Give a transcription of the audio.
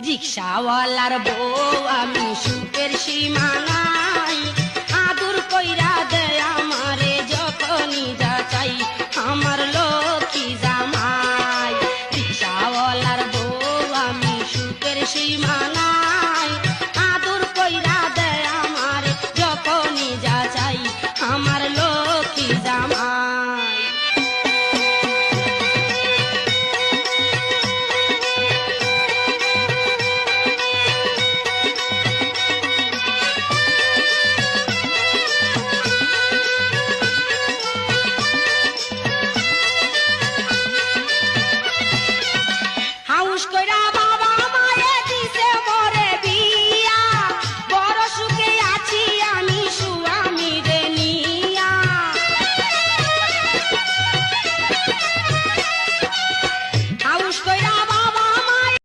রিক্সাওয়ালার বউ আমি সুখের সীমা নাই, আদর কইরা দেয় আমারে যখনই যা চাই আমার লক্ষ্মী জামাই। রিক্সাওয়ালার বউ আমি সুখের সীমা